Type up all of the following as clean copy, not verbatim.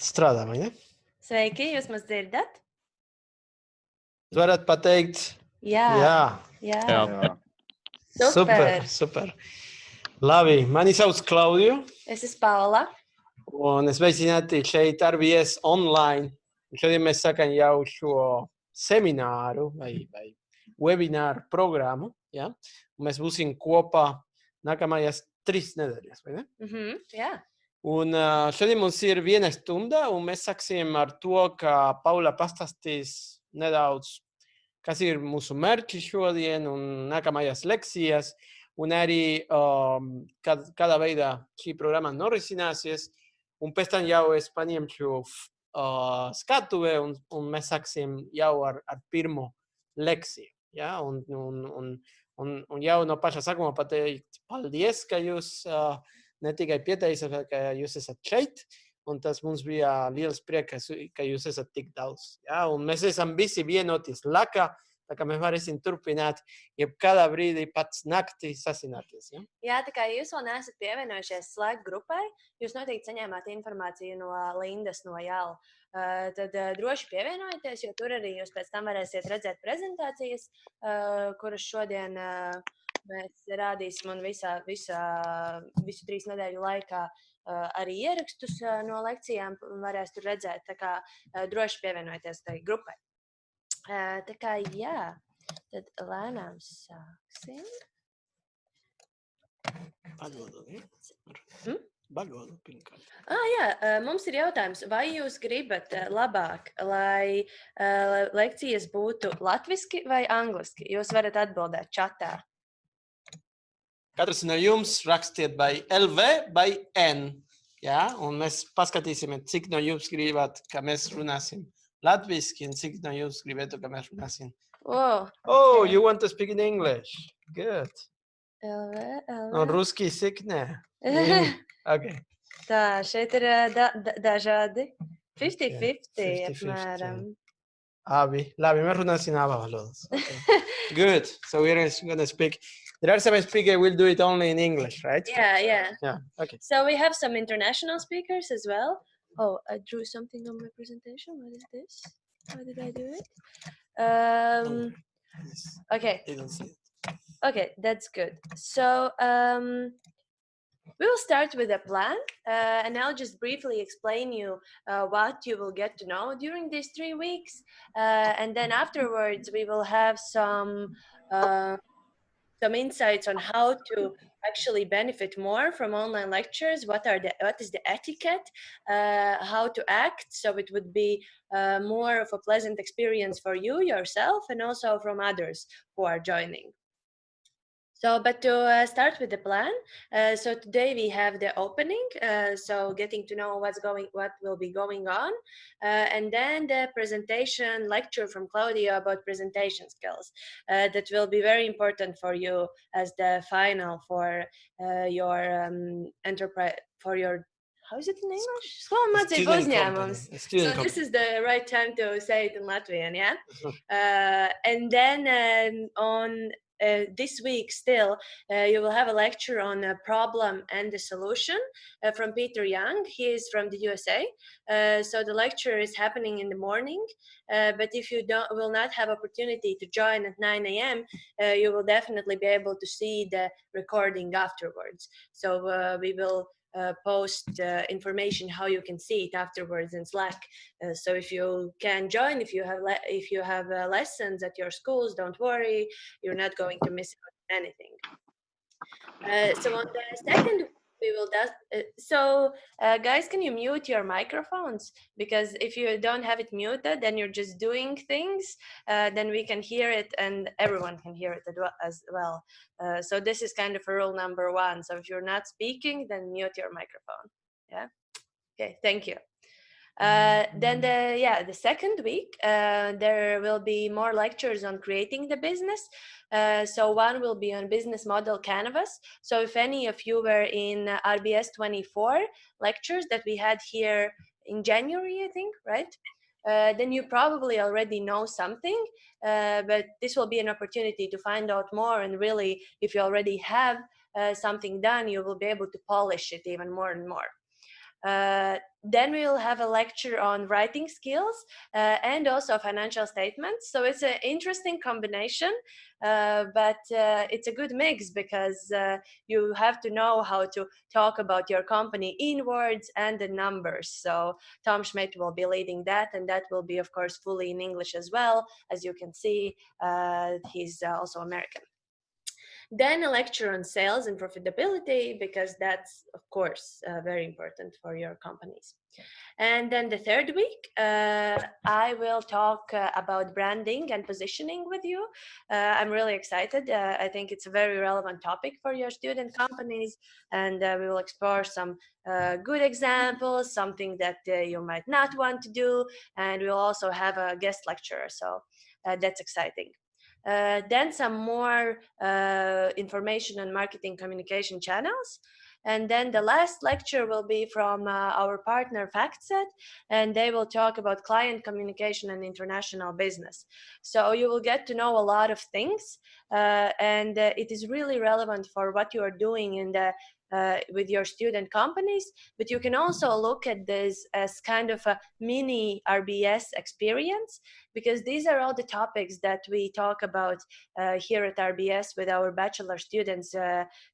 Strādā, vai ne? Sveiki, jūs mūs dzirdat? Jūs varat pateikt? Jā. Super. Labi, mani sauc Claudio. Es esmu Paula. Un es veicināti šeit RBS online. Šodien mēs sakam jau šo semināru vai webināru programmu. Ja? Un mēs būsim kopā nākamajās 3 nedēļas, vai ne? Jā. Un šodien mums ir 1 stunda, un mēs sāksim ar to, ka Paula pastāstīs nedaudz, kas ir mūsu mērķi šodien un nākamajās lekcijas, un arī kādā veidā šī programma norisināsies. Un pēc tam jau es paņemšu skatuve, un mēs sāksim jau ar pirmo lekciju. Ja? Un jau no paša sākuma pateikt paldies, ka jūs ne tikai pieteicāt, ka jūs esat šeit, un tas mums bija liels prieks, ka jūs esat tik daudz. Ja? Un mēs esam visi vienoti Slackā, tā kā mēs varēsim turpināt, jebkādā brīdī pats naktī sasināties. Ja? Jā, tā kā jūs vēl neesat pievienojušies Slack grupai, jūs noteikti saņēmāt informāciju no Lindas no JAL. Tad droši pievienojieties, jo tur arī jūs pēc tam varēsiet redzēt prezentācijas, kuras šodien mēs rādīsim un visu 3 nedēļu laikā arī ierakstus no lekcijām varēs tur redzēt. Tā kā droši pievienojieties tai grupai. Tā kā jā, tad lēnām sāksim. Valodu pirmkārt. Jā, mums ir jautājums, vai jūs gribat labāk, lai lekcijas būtu latviski vai angliski? Jūs varat atbildēt čatā. Katrs no jums rakstiet vai LV vai N. Ja? Un mēs paskatīsim, cik no jums gribat, ka mēs runāsim latviski, un cik no jums gribētu, ka mēs runāsim. Oh, you want to speak in English? Good. LV. Un ruski siknē. Okay. Tā, šeit ir dažādi 50-50 apmēram. Labi, mēs runāsim abas valodas. Okay. Good. So we're going to speak. There are some speakers will do it only in English, right? Yeah. Okay. So we have some international speakers as well. Oh, I drew something on my presentation. What is this? How did I do it? Okay. They don't see it. Okay, that's good. So we will start with a plan, and I'll just briefly explain you what you will get to know during these 3 weeks, and then afterwards we will have some insights on how to actually benefit more from online lectures. What is the etiquette? How to act so it would be more of a pleasant experience for you yourself and also from others who are joining. But to start with the plan, so today we have the opening, so getting to know what will be going on, and then the presentation lecture from Claudio about presentation skills. That will be very important for you as the final for your enterprise, for your, how is it in English? Mācību uzņēmums. So this is the right time to say it in Latvian, yeah? And then on this week still, you will have a lecture on a problem and the solution from Peter Young. He is from the USA. So the lecture is happening in the morning, but if you will not have opportunity to join at 9 a.m., you will definitely be able to see the recording afterwards. So we will post information how you can see it afterwards in Slack. So if you can join, if you have lessons at your schools, don't worry, you're not going to miss out on anything. So on the second, we will guys, can you mute your microphones? Because if you don't have it muted, then you're just doing things, then we can hear it and everyone can hear it as well. So this is kind of a rule number 1. So if you're not speaking, then mute your microphone. Yeah. Okay. Thank you. Then the second week, there will be more lectures on creating the business. So one will be on business model canvas. So if any of you were in RBS 24 lectures that we had here in January, I think, right? Then you probably already know something, but this will be an opportunity to find out more. And really, if you already have something done, you will be able to polish it even more and more. Then we will have a lecture on writing skills and also financial statements. So it's an interesting combination, but it's a good mix because you have to know how to talk about your company in words and in numbers. So Tom Schmidt will be leading that, and that will be, of course, fully in English as well. As you can see, he's also American. Then a lecture on sales and profitability, because that's, of course, very important for your companies. And then the third week, I will talk about branding and positioning with you. I'm really excited. I think it's a very relevant topic for your student companies, and we will explore some good examples, something that you might not want to do, and we'll also have a guest lecturer, so that's exciting. Then some more information on marketing communication channels. And then the last lecture will be from our partner FactSet, and they will talk about client communication and international business. So you will get to know a lot of things, and it is really relevant for what you are doing in the with your student companies, but you can also look at this as kind of a mini RBS experience, because these are all the topics that we talk about here at RBS with our bachelor students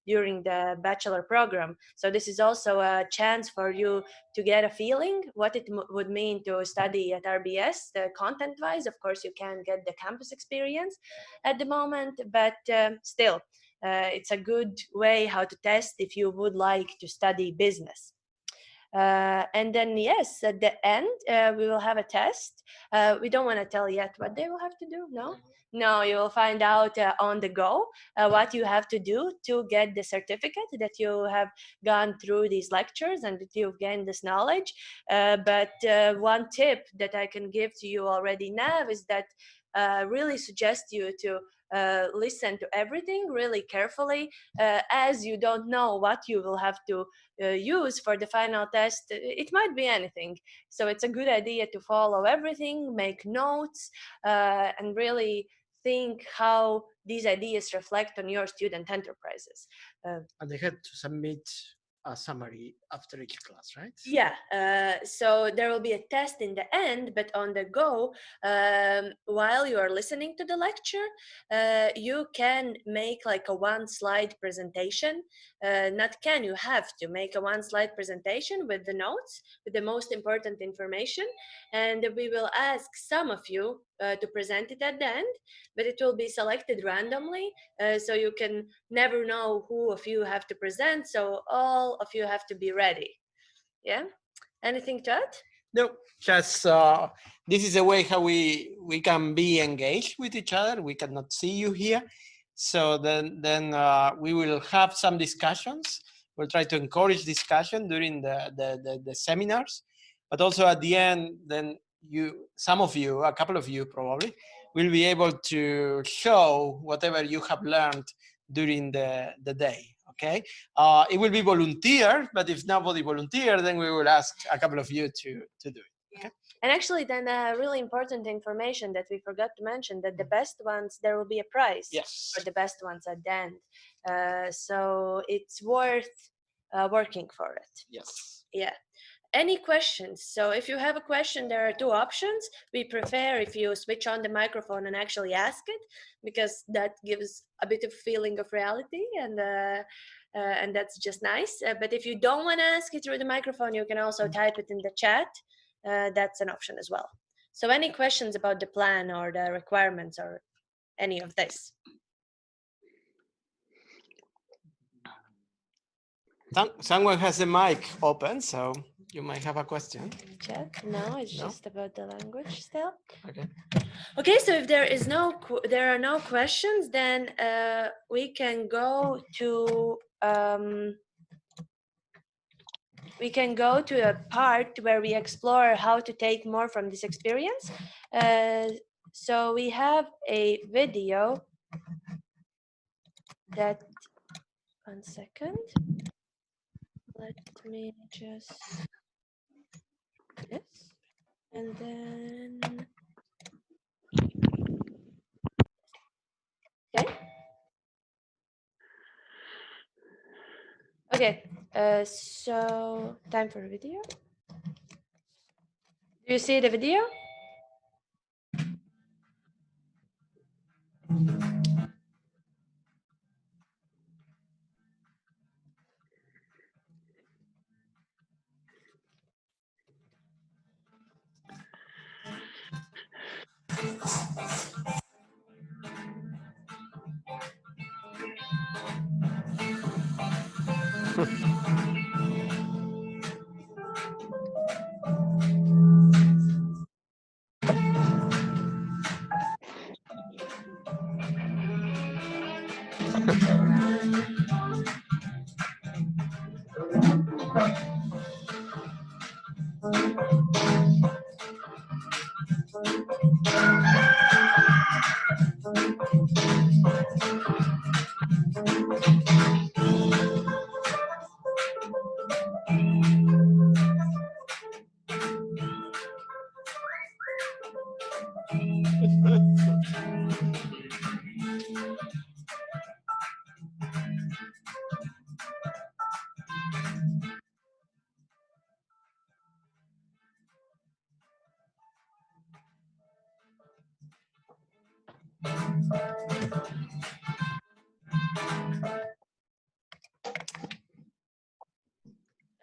during the bachelor program. So this is also a chance for you to get a feeling what it would mean to study at RBS. Content-wise, of course, you can get the campus experience at the moment, but still, it's a good way how to test if you would like to study business. And then, yes, at the end, we will have a test. We don't want to tell yet what they will have to do, no? No, you will find out on the go what you have to do to get the certificate that you have gone through these lectures and that you've gained this knowledge. But one tip that I can give to you already now is that really suggest you to listen to everything really carefully, as you don't know what you will have to use for the final test. It might be anything. So it's a good idea to follow everything, make notes, and really think how these ideas reflect on your student enterprises. And they had to submit a summary after each class, right? Yeah, so there will be a test in the end, but on the go, while you are listening to the lecture, you can make like a one-slide presentation. You have to make a one-slide presentation with the notes, with the most important information, and we will ask some of you to present it at the end, but it will be selected randomly, so you can never know who of you have to present, so all of you have to be ready. Yeah, anything to add? No, just this is a way how we can be engaged with each other. We cannot see you here, so then we will have some discussions. We'll try to encourage discussion during the seminars, but also at the end, then some of you, a couple of you probably, will be able to show whatever you have learned during the day. Okay, it will be volunteer, but if nobody volunteer, then we will ask a couple of you to do it. Okay. And actually, then really important information that we forgot to mention, that the best ones, there will be a prize for the best ones at the end. So it's worth working for it. Yes. Yeah. Any questions? So if you have a question, there are two options. We prefer if you switch on the microphone and actually ask it, because that gives a bit of feeling of reality, and that's just nice. But if you don't want to ask it through the microphone, you can also type it in the chat. That's an option as well. So any questions about the plan or the requirements or any of this? Someone has the mic open, so you might have a question. Chat? No, it's just about the language still. Okay. Okay, so if there are no questions, then we can go to a part where we explore how to take more from this experience. So we have a video that, one second. Let me just this, and then okay. So time for a video. Do you see the video?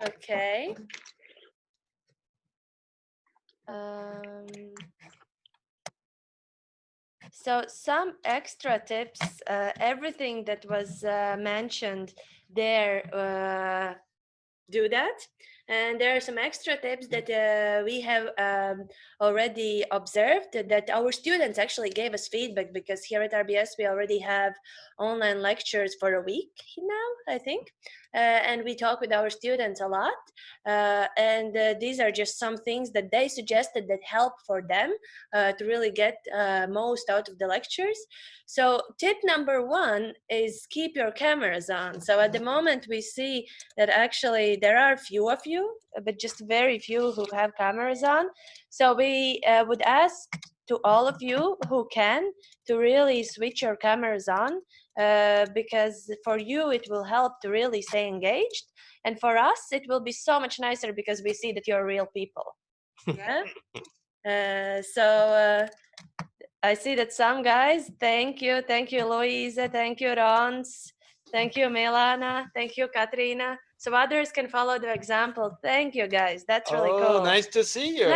Okay. So some extra tips, everything that was mentioned there, do that. And there are some extra tips that we have already observed that our students actually gave us feedback, because here at RBS we already have online lectures for a week now, I think. And we talk with our students a lot. And these are just some things that they suggested that help for them to really get most out of the lectures. So tip number one is keep your cameras on. So at the moment we see that actually there are few of you, but just very few who have cameras on. So we would ask to all of you who can to really switch your cameras on, because for you it will help to really stay engaged, and for us it will be so much nicer because we see that you're real people. Yeah. So I see that some guys, thank you Louisa, thank you Rons, thank you Milana, thank you Katrina. So others can follow the example. Thank you guys, that's really cool. Nice to see you.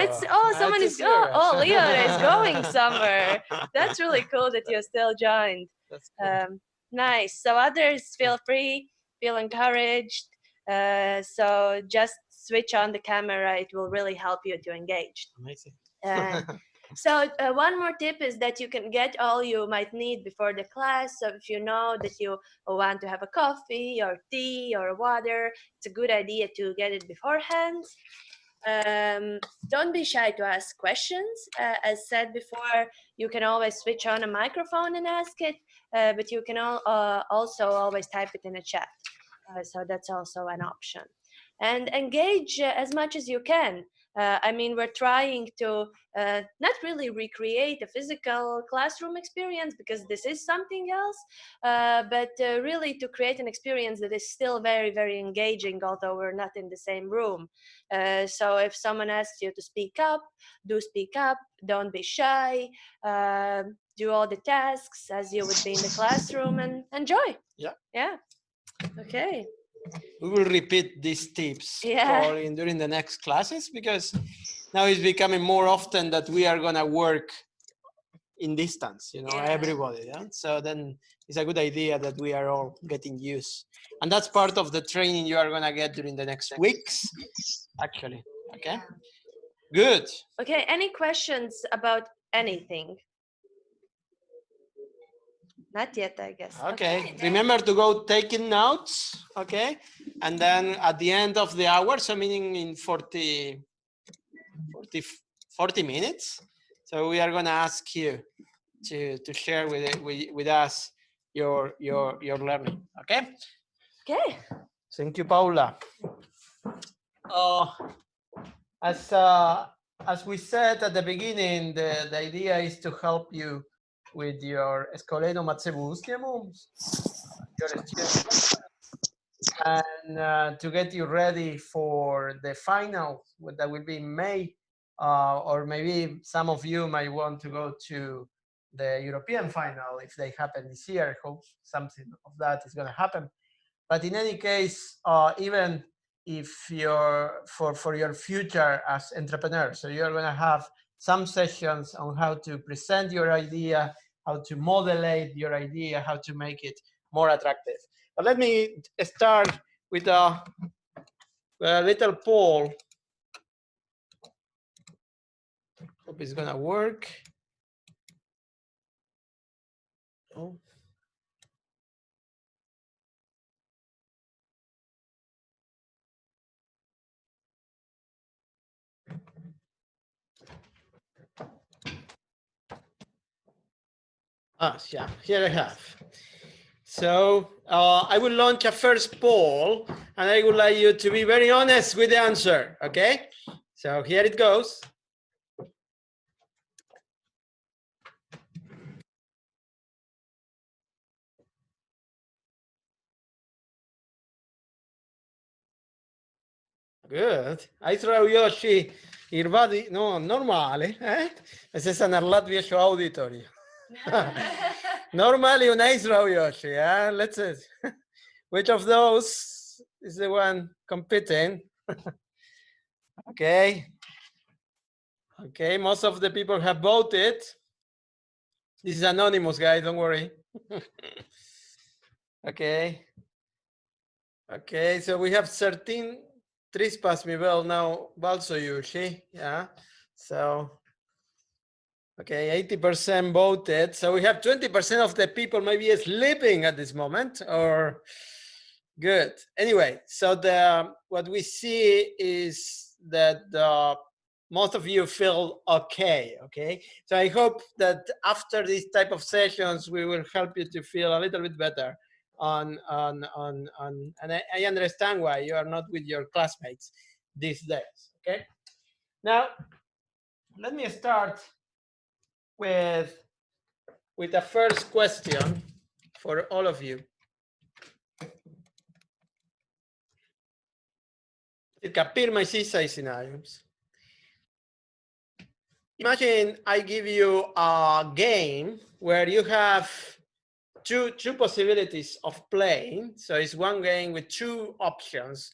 Someone is Leo is going somewhere. That's really cool that you still joined. That's cool. Nice. So others, feel free, feel encouraged. So just switch on the camera, it will really help you to engage. Amazing. So one more tip is that you can get all you might need before the class. So if you know that you want to have a coffee or tea or water, it's a good idea to get it beforehand. Don't be shy to ask questions. As said before, you can always switch on a microphone and ask it, but you can also always type it in a chat. So that's also an option. And engage as much as you can. I mean, we're trying to not really recreate a physical classroom experience, because this is something else, but really to create an experience that is still very, very engaging, although we're not in the same room. So if someone asks you to speak up, do speak up, don't be shy, do all the tasks as you would be in the classroom, and enjoy. Yeah. Okay. We will repeat these tips during the next classes, because now it's becoming more often that we are going to work in distance, everybody. Yeah? So then it's a good idea that we are all getting used. And that's part of the training you are going to get during the next weeks, actually. Okay. Good. Okay. Any questions about anything? Not yet, I guess. Okay. Remember to go taking notes. Okay. And then at the end of the hour, so meaning in 40 minutes. So we are going to ask you to share with us your learning. Okay. Okay. Thank you, Paula. As we said at the beginning, the idea is to help you with your escoleno maksimumu, your students. and to get you ready for the final that will be in May, or maybe some of you might want to go to the European final if they happen this year. I hope something of that is going to happen. But in any case, even if you're for your future as entrepreneur, so you're going to have some sessions on how to present your idea, how to modulate your idea, how to make it more attractive. But let me start with a little poll. Hope it's going to work. Oh. Yeah, here I have. So I will launch a first poll, and I would like you to be very honest with the answer, okay? So here it goes. Good. Ievadlekcija ir no, normāli. Es esmu ar latviešu auditoriju. Normally un aizraujoši, yeah? Let's see. Which of those is the one competing? Okay. Okay, most of the people have voted. This is anonymous, guys, don't worry. Okay. Okay, so we have 13. Tris pasmi vēl nav balsojuši, yeah. So, okay, 80% voted. So we have 20% of the people maybe sleeping at this moment, or good. Anyway, so what we see is that most of you feel okay, okay? So I hope that after these type of sessions, we will help you to feel a little bit better and I understand why you are not with your classmates these days, okay? Now, let me start with the first question for all of you. Ir kā pirmais izaicinājums. Imagine I give you a game where you have two possibilities of playing. So it's one game with two options.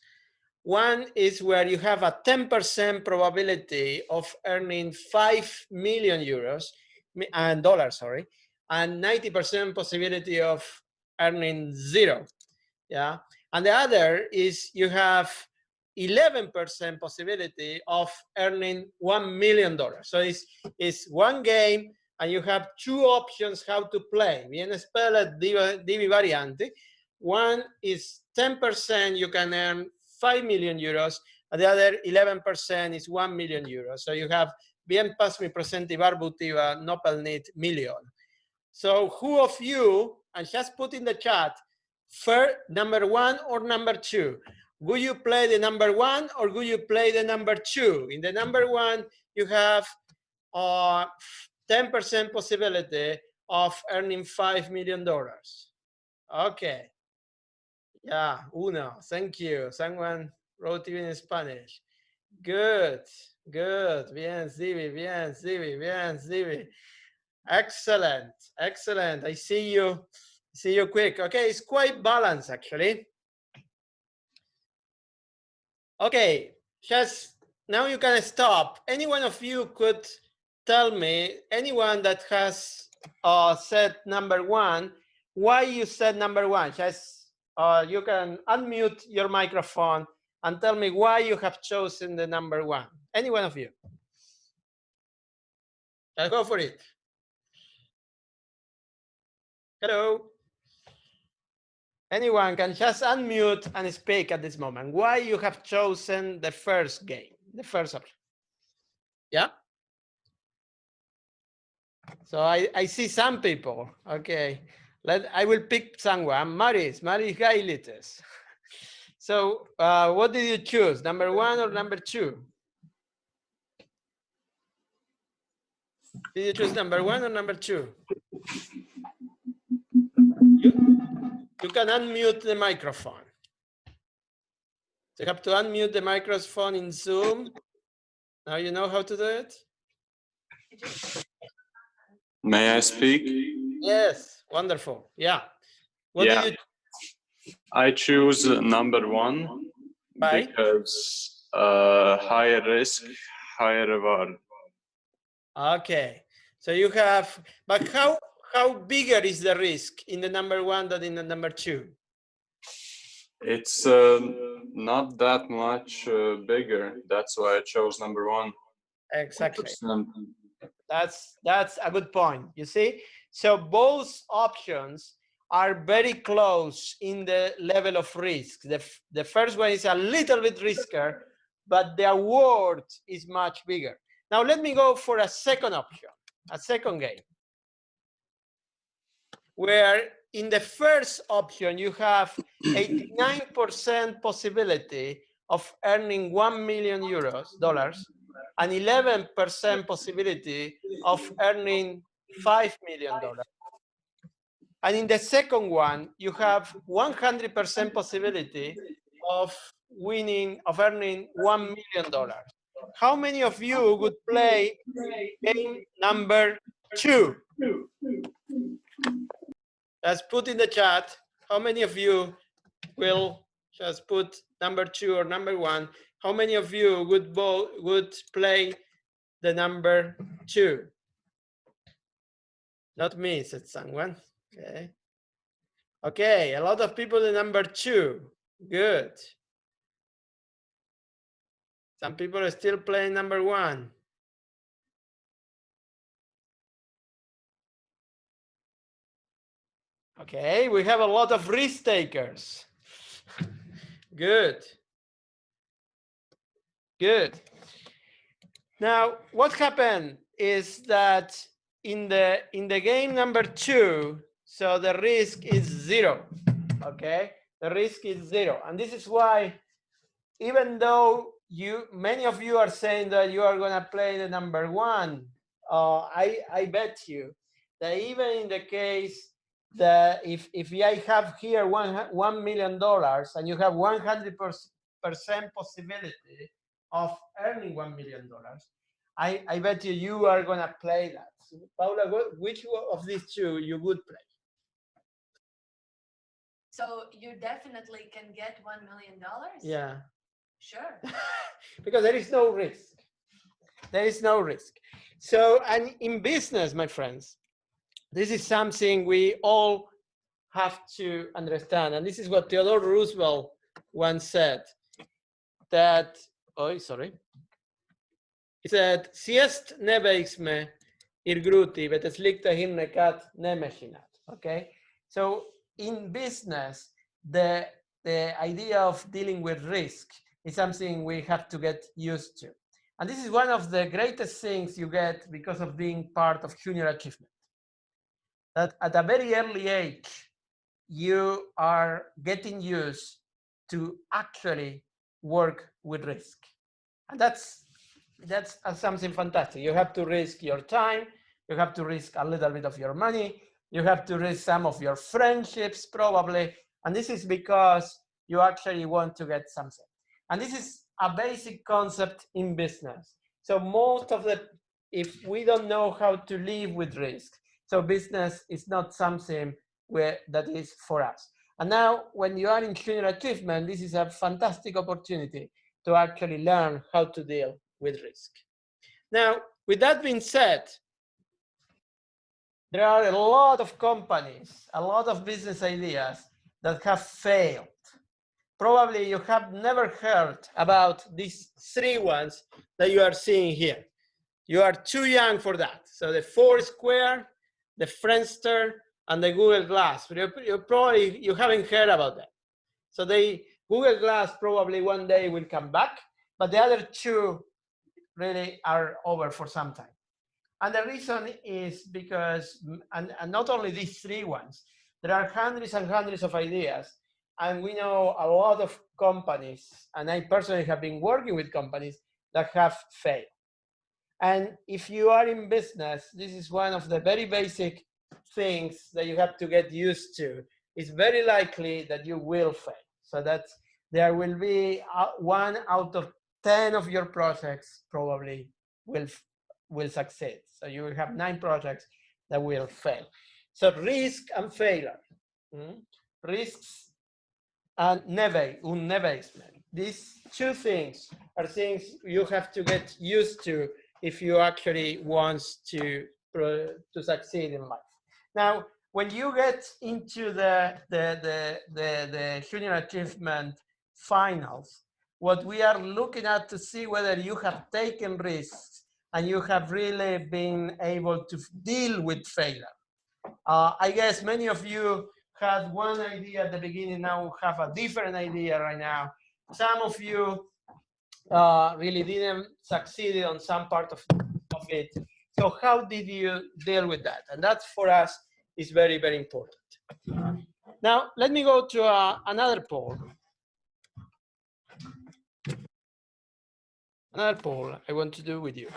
One is where you have a 10% probability of earning 5 million euros and dollars, sorry, and 90% possibility of earning 0. Yeah. And the other is you have 11% possibility of earning $1 million. So it's one game and you have two options how to play. Viene spelled divi varianti. One is 10%, you can earn 5 million euros, and the other 11% is 1 million euros. So you have bien pasmi procenti barbutiva nopelnit million. So who of you, and just put in the chat, number 1 or number 2? Would you play the number 1 or would you play the number 2? In the number 1, you have 10% possibility of earning $5 million. Okay. Yeah, uno. Thank you. Someone wrote even in Spanish. Good. Good. Bien, Zivi. Bien, Zivi. Bien, Zivi. Excellent. Excellent. I see you. See you quick. Okay, it's quite balanced actually. Okay, just now you can stop. Any one of you could tell me, anyone that has said number 1, why you said number 1. Just you can unmute your microphone and tell me why you have chosen the number 1. Any one of you. I'll go for it. Hello. Anyone can just unmute and speak at this moment. Why you have chosen the first game, the first option? Yeah. So I see some people. Okay. I will pick someone. Maris Gailites. So what did you choose? Number 1 or number 2? Did you choose number 1 or number 2? You can unmute the microphone. You have to unmute the microphone in Zoom. Now you know how to do it? May I speak? Yes, wonderful. Yeah. What Yeah. do you I choose number 1 Why? because higher risk, higher reward. Okay. So you have, but how bigger is the risk in the number 1 than in the number 2? It's not that much bigger. That's why I chose number 1. Exactly. 1%. That's a good point. You see, so both options are very close in the level of risk. The first one is a little bit riskier, but the award is much bigger. Now let me go for a second option, a second game, where in the first option you have 89% possibility of earning $1 million, and 11% possibility of earning $5 million. And in the second one, you have 100% possibility of earning $1 million. How many of you would play game number 2? Let's put in the chat. How many of you will just put number 2 or number 1? How many of you would play the number 2? Not me, said someone. Okay. Okay, a lot of people the number 2. Good. Some people are still playing number 1. Okay, we have a lot of risk takers. Good. Good. Now, what happened is that in the game number 2, so the risk is 0. Okay, the risk is 0, and this is why, even though many of you are saying that you are going to play the number 1, I bet you that even in the case that if I have here $1 million and you have 100% possibility of earning $1 million, I bet you are going to play that. So, Paula, which of these two you would play? So you definitely can get $1 million? Yeah. Sure. Because there is no risk. There is no risk. So, and in business, my friends, this is something we all have to understand. And this is what Theodore Roosevelt once said, that, he said, siest neveiksme ir grūti, bet es liktehi nekad nemesināt. Okay? So in business, the idea of dealing with risk is something we have to get used to. And this is one of the greatest things you get because of being part of junior achievement. That at a very early age, you are getting used to actually work with risk. And that's something fantastic. You have to risk your time. You have to risk a little bit of your money. You have to risk some of your friendships, probably. And this is because you actually want to get something. And this is a basic concept in business. So most of if we don't know how to live with risk, so business is not something that is for us. And now when you are in junior achievement, this is a fantastic opportunity to actually learn how to deal with risk. Now, with that being said, there are a lot of companies, a lot of business ideas that have failed. Probably you have never heard about these 3 ones that you are seeing here. You are too young for that. So the Foursquare, the Friendster, and the Google Glass. You haven't heard about that. So Google Glass probably one day will come back, but the other 2 really are over for some time. And the reason is because, and not only these 3 ones, there are hundreds and hundreds of ideas. And we know a lot of companies, and I personally have been working with companies that have failed. And if you are in business, this is one of the very basic things that you have to get used to. It's very likely that you will fail. So there will be 1 out of 10 of your projects probably will succeed. So you will have 9 projects that will fail. So risk and failure. Risks and unneveismen. These 2 things are things you have to get used to if you actually want to succeed in life. Now, when you get into the junior achievement finals, what we are looking at to see whether you have taken risks and you have really been able to deal with failure. I guess many of you had one idea at the beginning, now have a different idea right now. Some of you really didn't succeed on some part of it. So how did you deal with that? And that for us is very, very important. Now, let me go to another poll. Another poll I want to do with you.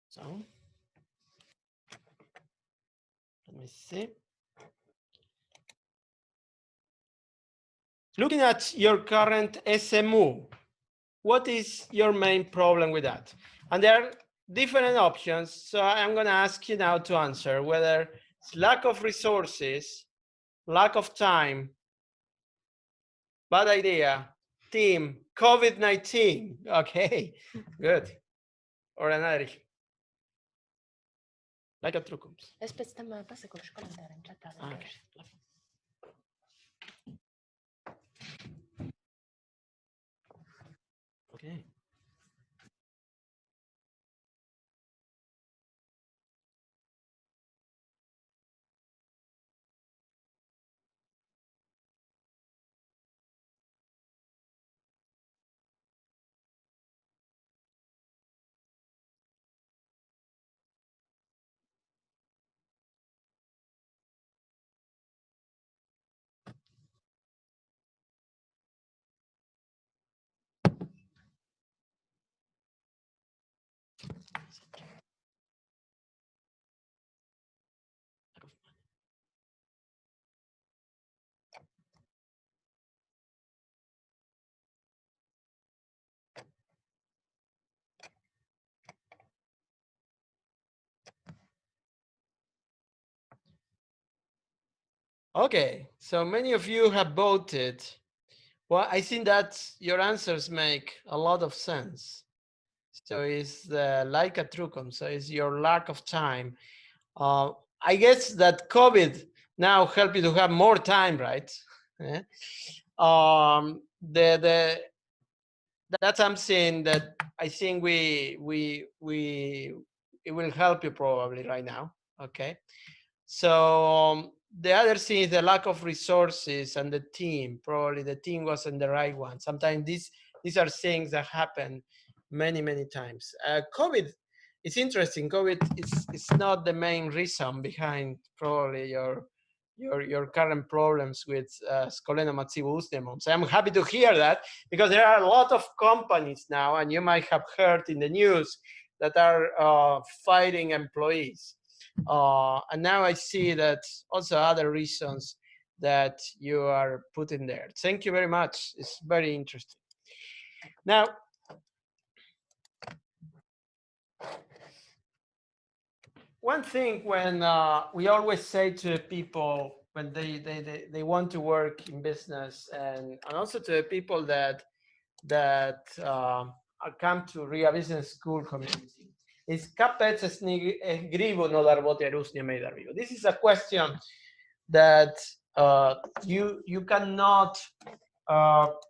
So, let me see. Looking at your current SMU, what is your main problem with that? And there are different options. So I'm going to ask you now to answer whether it's lack of resources, lack of time, bad idea, team, COVID-19. Okay, good. Or another. Like a trūkums. Es pēc tam pasakošu komentāriem čatā. Okay. Okay. Okay, so many of you have voted. Well, I think that your answers make a lot of sense. So it's the like a trucum, so it's your lack of time. I guess that COVID now helped you to have more time, right? That's something that I think it will help you probably right now. Okay, so the other thing is the lack of resources and the team. Probably the team wasn't the right one. Sometimes these are things that happen many times. COVID, it's interesting. COVID is not the main reason behind probably your current problems with Skoleno Maksimumu. So I'm happy to hear that, because there are a lot of companies now, and you might have heard in the news, that are firing employees. And now I see that also other reasons that you are putting there. Thank you very much. It's very interesting. Now, one thing when we always say to people when they want to work in business, and also to the people that come to Riga Business School community, is kāpēc es gribu nodarboties ar uzņēmējdarbību? This is a question that you cannot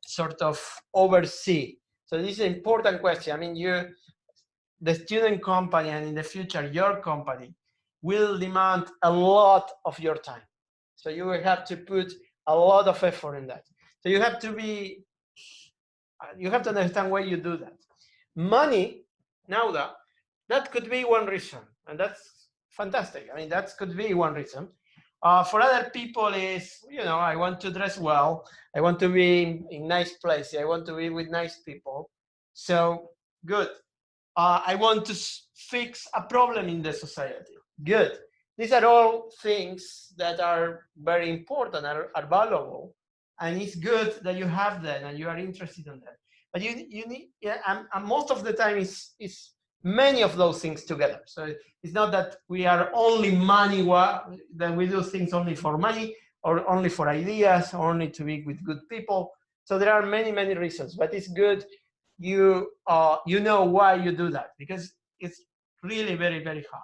sort of oversee. So this is an important question. I mean, the student company, and in the future your company, will demand a lot of your time. So you will have to put a lot of effort in that. So you have to understand why you do that. Money, now that could be one reason, and that's fantastic. I mean, that could be one reason. For other people is, I want to dress well, I want to be in nice places, I want to be with nice people. So good. I want to fix a problem in the society. Good. These are all things that are very important, are valuable, and it's good that you have them and you are interested in them. But you need, yeah, and most of the time it's many of those things together. So it's not that we are only money, that we do things only for money or only for ideas, or only to be with good people. So there are many, many reasons, but it's good you know why you do that, because it's really very, very hard.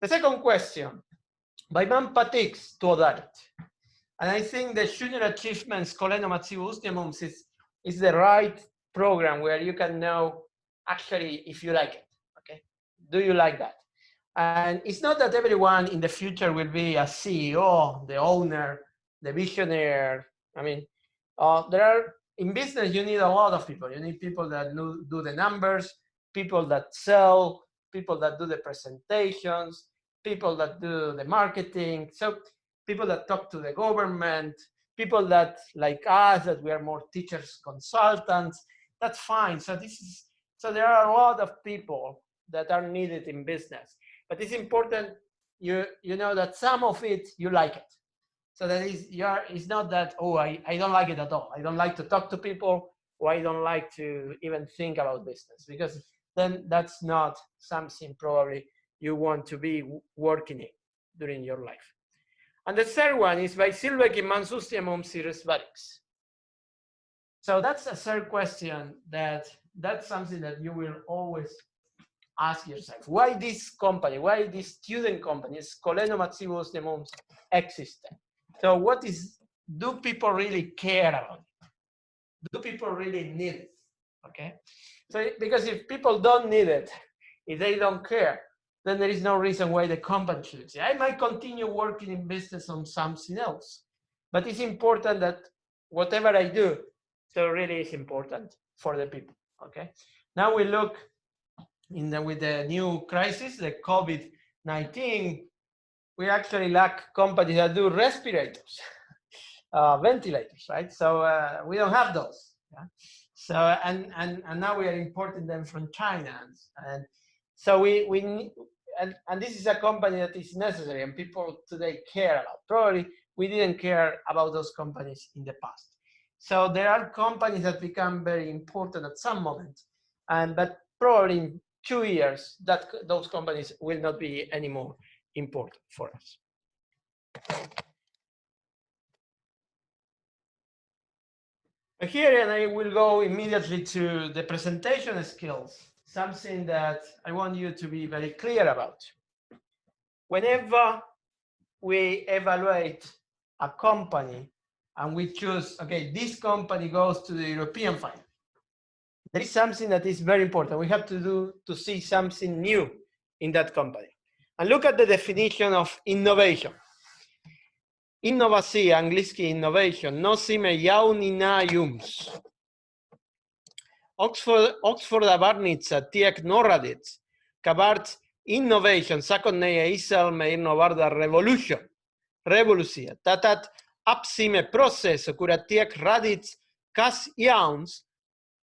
The second question, Baiman patiks to that. And I think the Junior Achievements Koleno Mācību uzņēmums is the right program where you can know actually if you like it, okay? Do you like that? And it's not that everyone in the future will be a CEO, the owner, the visionary. I mean, in business, you need a lot of people. You need people that do the numbers, people that sell, people that do the presentations, people that do the marketing. So people that talk to the government, people that, like us, that we are more teachers, consultants. That's fine. So there are a lot of people that are needed in business. But it's important you know that some of it you like it. So that it's not that, oh, I don't like it at all. I don't like to talk to people, or I don't like to even think about business, because then that's not something probably you want to be working in during your life. And the third one is by Silveki Mansustiamum Sirius Varix. So that's a third question that's something that you will always ask yourself. Why this company, why this student company, Koleno Mācību uzņēmums, exist? So do people really care about it? Do people really need it? Okay. So because if people don't need it, if they don't care, then there is no reason why the company should say, I might continue working in business on something else. But it's important that whatever I do, so really is important for the people. Okay. Now we look with the new crisis, the COVID-19, we actually lack companies that do respirators, ventilators, right? So we don't have those. Yeah? So and now we are importing them from China, and so we need, and this is a company that is necessary, and people today care about. Probably we didn't care about those companies in the past. So there are companies that become very important at some moment, but probably in 2 years that those companies will not be anymore important for us. Here, and I will go immediately to the presentation skills, something that I want you to be very clear about. Whenever we evaluate a company and we choose, okay, this company goes to the European final, there is something that is very important. We have to see something new in that company. And look at the definition of innovation. Innovacija, angliski innovation, nozīmē jauninājums. Oksforda vārnīca tiek norādīts, ka vārds innovation sākotnējā izcelsme ir no vārda revolution, revolūcija. Tātad apzīmē procesu, kurā tiek radīts kas jauns,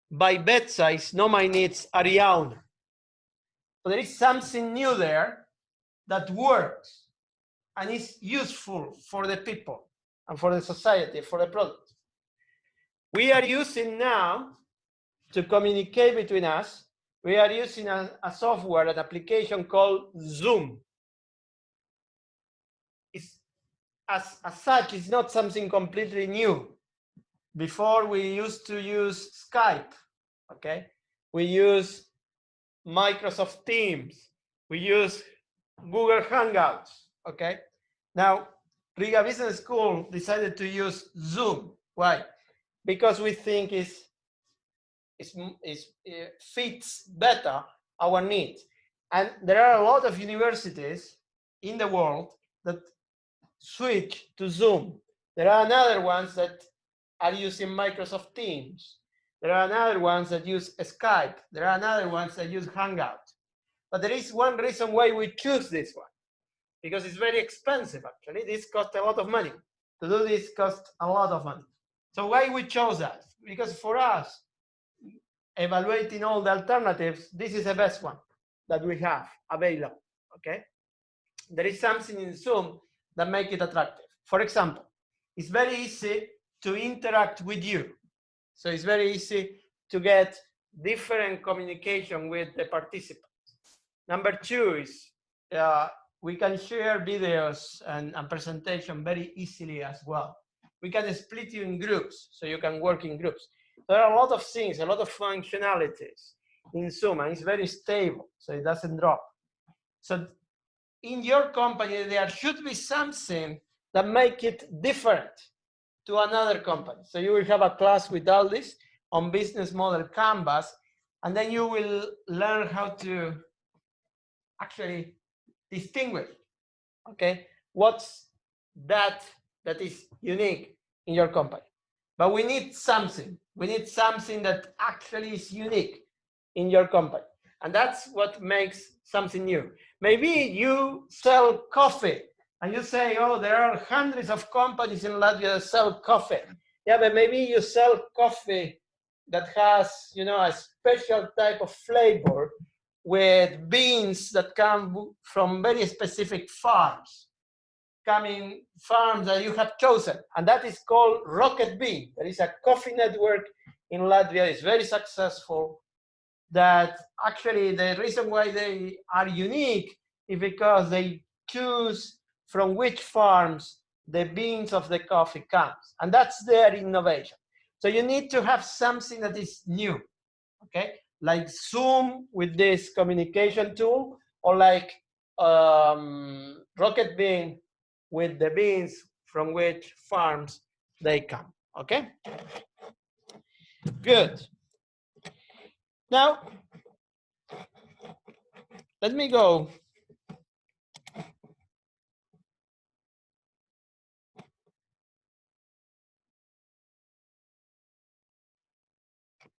vai vecais nomainīts ar jaunu. So there is something new there that works and is useful for the people and for the society, for the product. We are using now to communicate between us, we are using a software, an application called Zoom. As such, it's not something completely new. Before we used to use Skype, okay? We use Microsoft Teams. We use Google Hangouts, okay? Now, Riga Business School decided to use Zoom. Why? Because we think it fits better our needs. And there are a lot of universities in the world that switch to Zoom. There are other ones that are using Microsoft Teams. There are other ones that use Skype. There are other ones that use Hangout. But there is one reason why we choose this one, because it's very expensive, actually. This costs a lot of money. To do this costs a lot of money. So why we chose that? Because for us, evaluating all the alternatives, this is the best one that we have available, okay? there is something in Zoom that makes it attractive. For example, it's very easy to interact with you. So it's very easy to get different communication with the participants. Number two is we can share videos and presentation very easily as well. We can split you in groups, so you can work in groups. There are a lot of things, a lot of functionalities in Zoom, and it's very stable, so it doesn't drop. So in your company, there should be something that make it different to another company. So you will have a class with all this on business model canvas, and then you will learn how to actually distinguish, okay, what's that is unique in your company. But we need something. We need something that actually is unique in your company. And that's what makes something new. Maybe you sell coffee and you say, oh, there are hundreds of companies in Latvia that sell coffee. Yeah, but maybe you sell coffee that has, you know, a special type of flavor with beans that come from very specific farms, farms that you have chosen. And that is called Rocket Bean. There is a coffee network in Latvia. It's very successful. That actually the reason why they are unique is because they choose from which farms the beans of the coffee comes. And that's their innovation. So you need to have something that is new, okay? Like Zoom with this communication tool, or like Rocket Bean with the beans from which farms they come, okay? Good. Now, let me go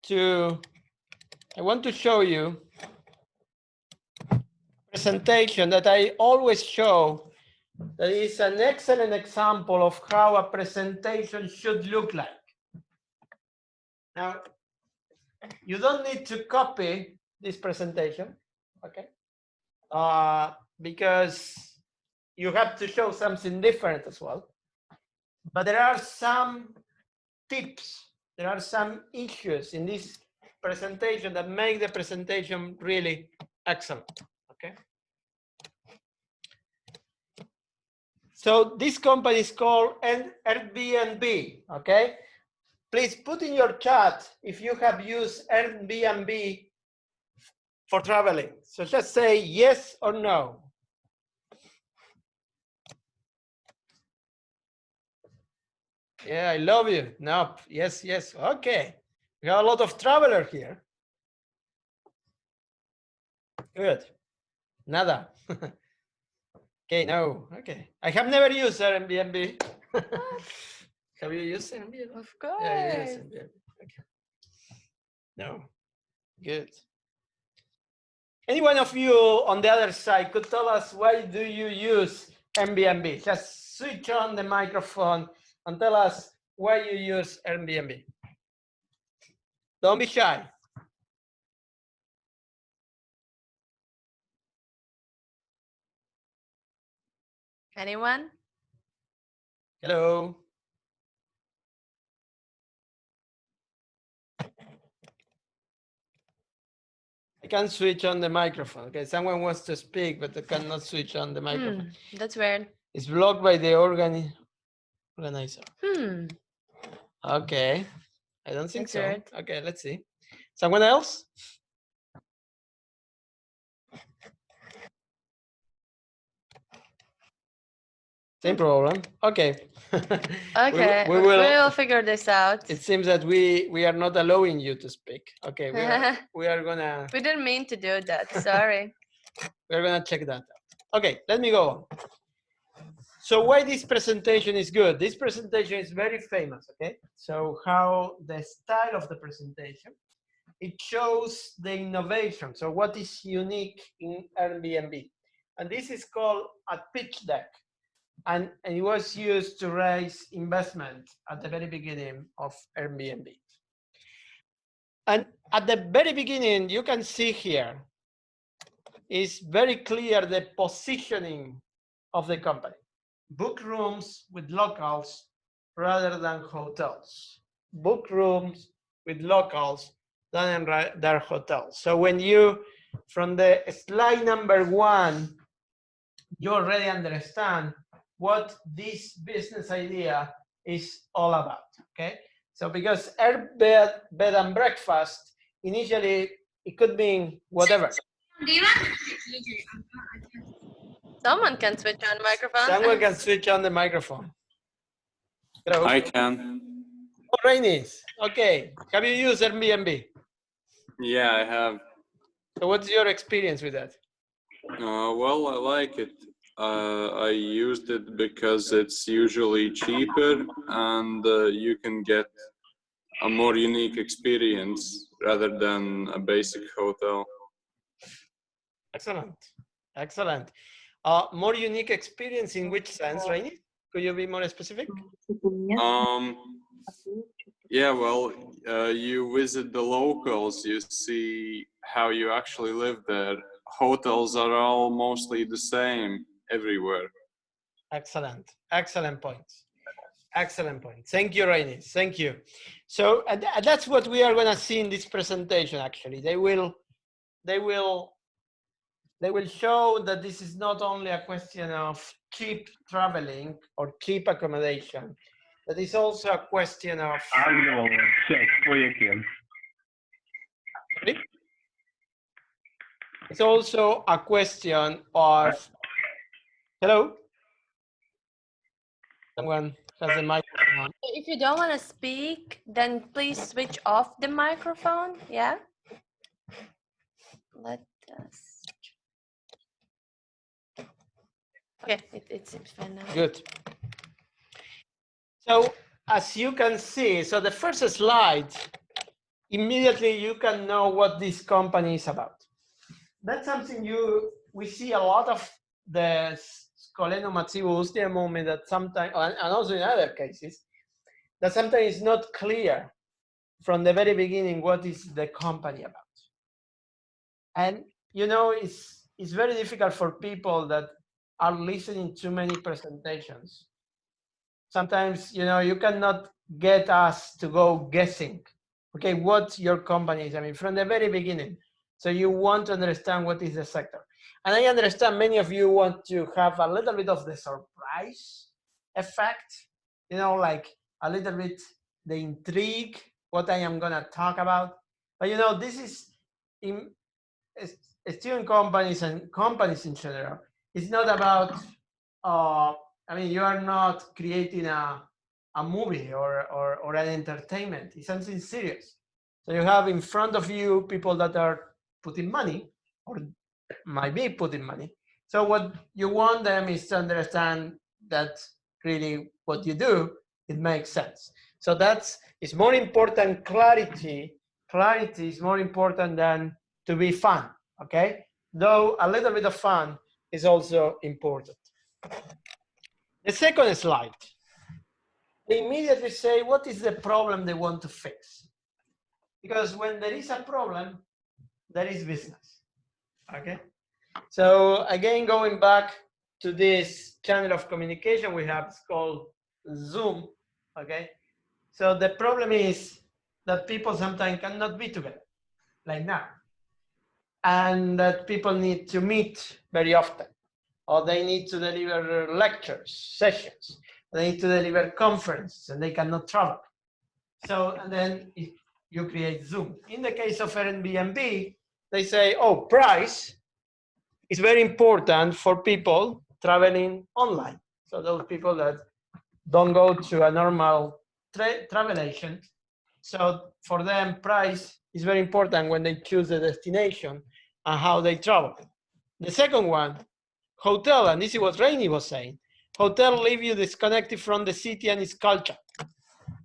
to, I want to show you a presentation that I always show that is an excellent example of how a presentation should look like. Now, you don't need to copy this presentation, okay? Because you have to show something different as well. But there are some tips, there are some issues in this presentation that make the presentation really excellent, okay? So this company is called Airbnb, okay? Please put in your chat if you have used Airbnb for traveling. So just say yes or no. Yeah, I love you. No, yes, yes. Okay. We have a lot of travelers here. Good. Nada. Okay, no. Okay. I have never used Airbnb. Have you used Airbnb? Of course. Yeah, you use Airbnb. Okay. No. Good. Any one of you on the other side could tell us why do you use Airbnb? Just switch on the microphone and tell us why you use Airbnb. Don't be shy. Anyone? Hello. I can switch on the microphone. Okay, someone wants to speak, but they cannot switch on the microphone. That's weird. It's blocked by the organizer. Okay, I don't think That's so. weird. Okay, let's see. Someone else? Same problem. Okay. Okay, we will figure this out. It seems that we are not allowing you to speak. Okay, we are gonna. We didn't mean to do that. Sorry. We're gonna check that out. Okay, let me go on. So why this presentation is good? This presentation is very famous. Okay, so how the style of the presentation, it shows the innovation. So what is unique in Airbnb, and this is called a pitch deck. And it was used to raise investment at the very beginning of Airbnb. And at the very beginning, you can see here, is very clear the positioning of the company. Book rooms with locals rather than hotels. Book rooms with locals rather than hotels. So when you, from the slide number 1, you already understand what this business idea is all about, okay? So because bed and breakfast, initially it could mean whatever. Someone can switch on the microphone. Someone can switch on the microphone. Hello. I can. Oh, Rainis, okay. Have you used Airbnb? Yeah, I have. So what's your experience with that? Well, I like it. I used it because it's usually cheaper and you can get a more unique experience rather than a basic hotel. Excellent, excellent. More unique experience in which sense, Raini? Could you be more specific? Yeah, well, you visit the locals, you see how you actually live there. Hotels are all mostly the same everywhere. Excellent, excellent points. Excellent point. Thank you, Raini. Thank you. So that's what we are going to see in this presentation. Actually, they will show that this is not only a question of cheap traveling or cheap accommodation. That is also a question of. It's also a question of. Hello. Someone has the microphone on. If you don't want to speak, then please switch off the microphone. Yeah. Let us. Okay, it seems fine now. Good. So as you can see, so the first slide, immediately you can know what this company is about. That's something we see a lot of the Skoleno Mācību moment that sometimes, and also in other cases, that sometimes is not clear from the very beginning what is the company about. And you know, it's very difficult for people that are listening to many presentations. Sometimes, you know, you cannot get us to go guessing, okay, what your company is. I mean, from the very beginning. So you want to understand what is the sector. And I understand many of you want to have a little bit of the surprise effect, you know, like a little bit the intrigue, what I am going to talk about. But, you know, this is in student companies and companies in general. It's not about, I mean, you are not creating a movie or an entertainment. It's something serious. So you have in front of you people that are putting money or might be putting money. So what you want them is to understand that really what you do, it makes sense. So it's more important. Clarity is more important than to be fun, okay? Though a little bit of fun is also important. The second slide, they immediately say, what is the problem they want to fix? Because when there is a problem, there is business, okay? So again, going back to this channel of communication we have, it's called Zoom, okay? So the problem is that people sometimes cannot be together, like now. And that people need to meet very often, or they need to deliver lectures, sessions, they need to deliver conferences, and they cannot travel. So, and then you create Zoom. In the case of Airbnb, they say, oh, price is very important for people traveling online. So those people that don't go to a normal travel agent. So for them, price is very important when they choose the destination and how they travel. The second one, hotel, and this is what Raini was saying. Hotel leave you disconnected from the city and its culture.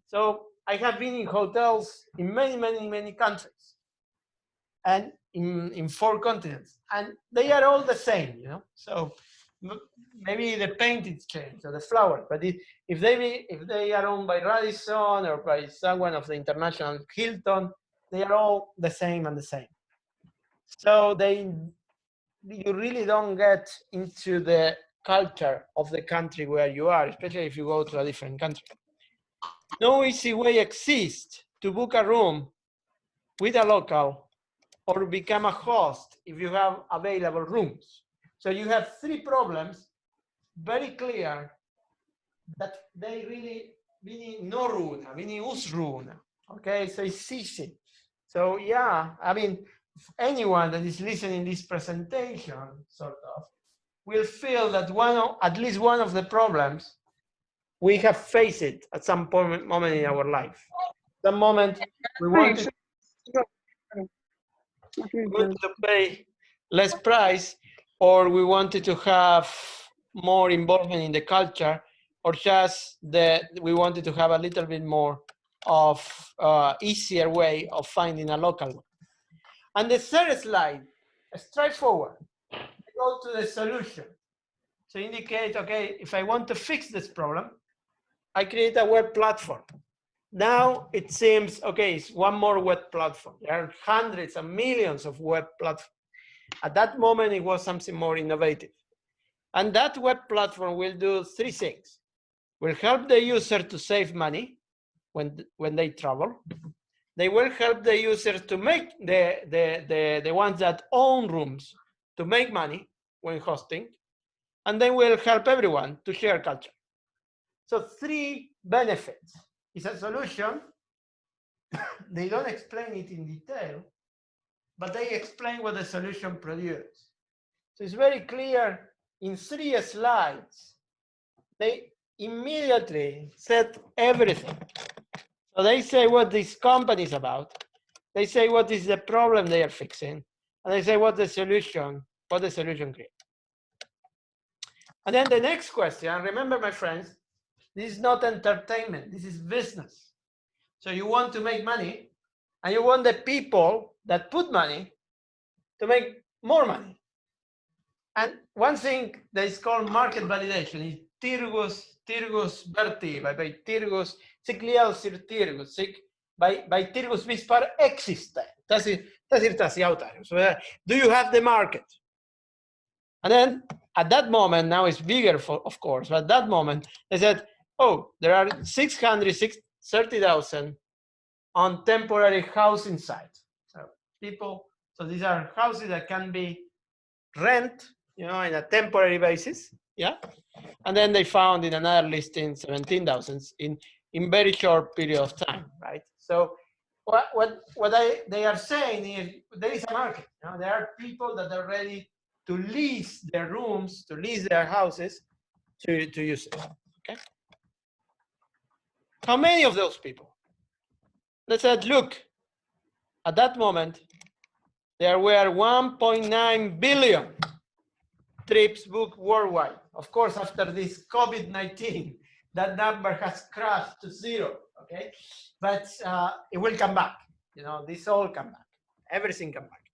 So I have been in hotels in many countries and in 4 continents, and they are all the same, you know. So maybe the paint is changed or the flower, but if they are owned by Radisson or by someone of the international Hilton, they are all the same and the same. So you really don't get into the culture of the country where you are, especially if you go to a different country. No easy way exists to book a room with a local or become a host if you have available rooms. So you have three problems, very clear, that they really, no runa, us runa. Okay, so it's easy. So yeah, I mean, anyone that is listening to this presentation, sort of, will feel that at least one of the problems we have faced it at some moment in our life. Some moment we wanted to pay less price, or we wanted to have more involvement in the culture, or just that we wanted to have a little bit more of easier way of finding a local one. And the third slide, straightforward. Go to the solution. So indicate, okay, if I want to fix this problem, I create a web platform. Now it seems, okay, it's one more web platform. There are hundreds and millions of web platforms. At that moment, it was something more innovative. And that web platform will do three things. Will help the user to save money when they travel. They will help the users to make the ones that own rooms to make money when hosting. And they will help everyone to share culture. So three benefits. It's a solution. They don't explain it in detail, but they explain what the solution produces. So it's very clear in 3 slides. They immediately said everything. So they say what this company is about. They say what is the problem they are fixing. And they say what the solution creates. And then the next question, remember my friends, this is not entertainment, this is business. So you want to make money, and you want the people that put money to make more money. And one thing that is called market validation is Tirgus verti, by Tirgus, cik liels ir tirgus, by Tirgus vispār eksistē. Tas ir tas jautājums. Do you have the market? And then at that moment, now it's bigger, of course, but at that moment, they said, oh, there are 630,000 on temporary housing sites. So these are houses that can be rent, in a temporary basis, yeah? And then they found in another listing 17,000 in very short period of time, right? So what they are saying is there is a market. There are people that are ready to lease their rooms, to lease their houses to use it, okay? How many of those people? They said, look, at that moment, there were 1.9 billion trips booked worldwide. Of course, after this COVID-19, that number has crashed to 0, okay? But it will come back. This all come back. Everything come back.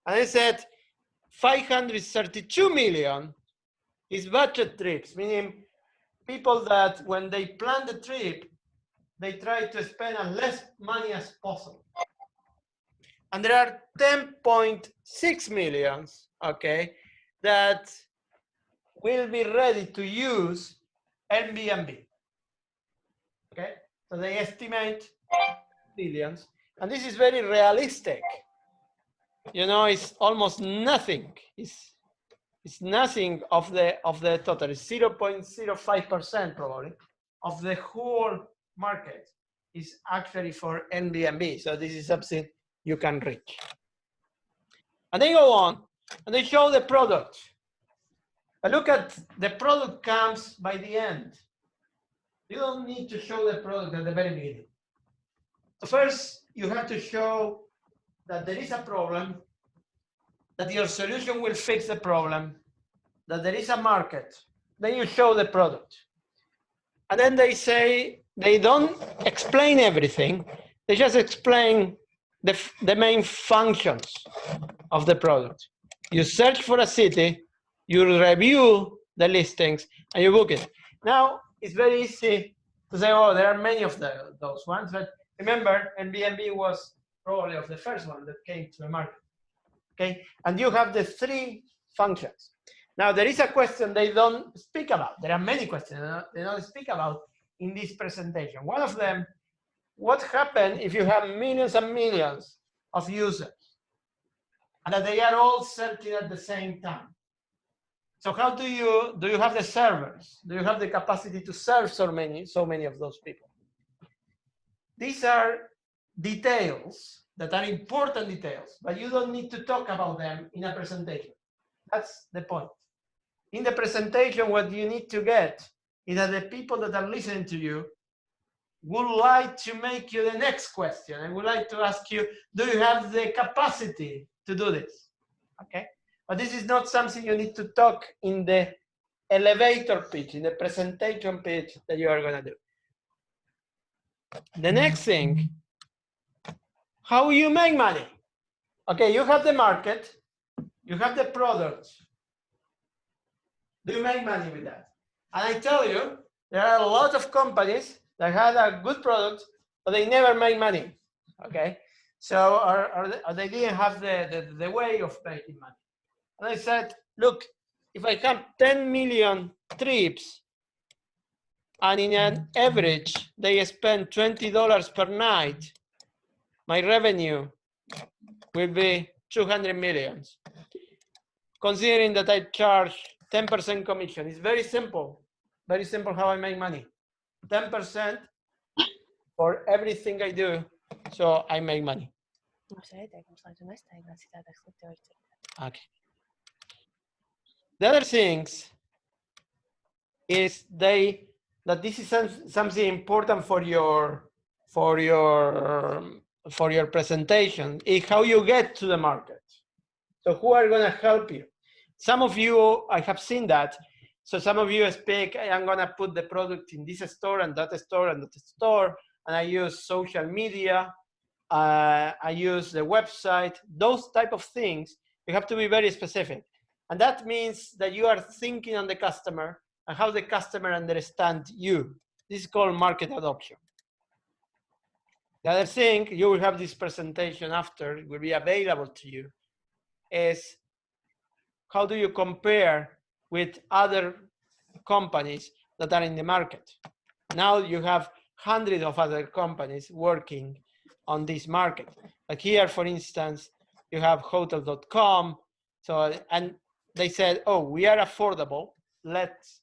And they said 532 million is budget trips, meaning people that when they plan the trip, they try to spend as less money as possible. And there are 10.6 millions, okay, that will be ready to use Airbnb. Okay, so they estimate billions, and this is very realistic. It's almost nothing. It's nothing of the total. It's 0.05% probably of the whole market is actually for Airbnb. So this is something you can reach. And they go on and they show the product. But look at the product comes by the end. You don't need to show the product at the very beginning. So first, you have to show that there is a problem, that your solution will fix the problem, that there is a market. Then you show the product. And then they say, they don't explain everything. They just explain the main functions of the product. You search for a city, you review the listings, and you book it. Now, it's very easy to say, oh, there are many of those ones, but remember, Airbnb was probably of the first one that came to the market, okay? And you have the 3 functions. Now, there is a question they don't speak about. There are many questions they don't speak about in this presentation. One of them, what happens if you have millions and millions of users and that they are all searching at the same time? So how do you have the servers? Do you have the capacity to serve so many of those people? These are details that are important details, but you don't need to talk about them in a presentation. That's the point. In the presentation, what you need to get is that the people that are listening to you would like to make you the next question and would like to ask you, do you have the capacity to do this? Okay. But this is not something you need to talk in the elevator pitch, in the presentation pitch that you are going to do. The next thing, how you make money. Okay, you have the market, you have the products. Do you make money with that? And I tell you, there are a lot of companies that had a good product, but they never make money. Okay, so or they didn't have the way of making money. And I said, look, if I have 10 million trips and in an average they spend $20 per night, my revenue will be 200 million. Considering that I charge 10% commission, it's very simple how I make money. 10% for everything I do, so I make money. Okay. The other things is that this is something important for your presentation, is how you get to the market. So who are going to help you? Some of you, I have seen that. So some of you speak, I'm going to put the product in this store and that store and that store, and I use social media, I use the website, those type of things. You have to be very specific. And that means that you are thinking on the customer and how the customer understands you. This is called market adoption. The other thing, you will have this presentation after, it will be available to you, is how do you compare with other companies that are in the market? Now you have hundreds of other companies working on this market. Like here, for instance, you have hotel.com. So, and they said, oh, we are affordable. Let's,